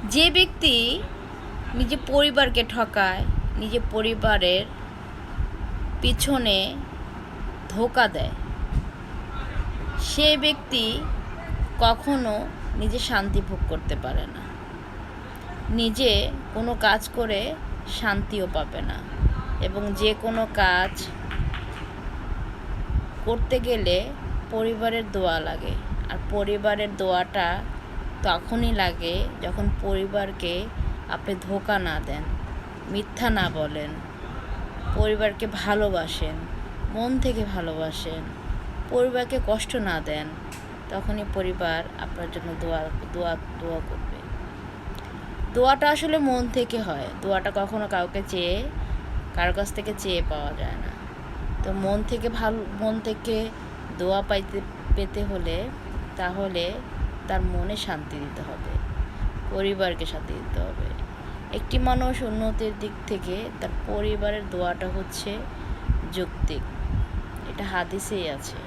যে ব্যক্তি নিজের পরিবারকে ঠকায়, নিজের পরিবারের পিছনে ধোঁকা দেয়, সে ব্যক্তি কখনো নিজে শান্তি ভোগ করতে পারে না, নিজে কোনো কাজ করে শান্তিও পাবে না। এবং যে কোনো কাজ করতে গেলে পরিবারের দোয়া লাগে, আর পরিবারের দোয়াটা তখনই লাগে যখন পরিবারকে আপনি ধোঁকা না দেন, মিথ্যা না বলেন, পরিবারকে ভালোবাসেন, মন থেকে ভালোবাসেন, পরিবারকে কষ্ট না দেন, তখনই পরিবার আপনার জন্য দোয়া দোয়া দোয়া করবে। দোয়াটা আসলে মন থেকে হয়, দোয়াটা কখনো কারোর কাছ থেকে চেয়ে পাওয়া যায় না। তো মন থেকে দোয়া পেতে হলে তাহলে তার মনে শান্তি দিতে হবে, পরিবারকে শান্তি দিতে হবে। একটি মানুষ উন্নতির দিক থেকে তার পরিবারের দোয়াটা হচ্ছে যৌক্তিক, এটা হাদিসেই আছে।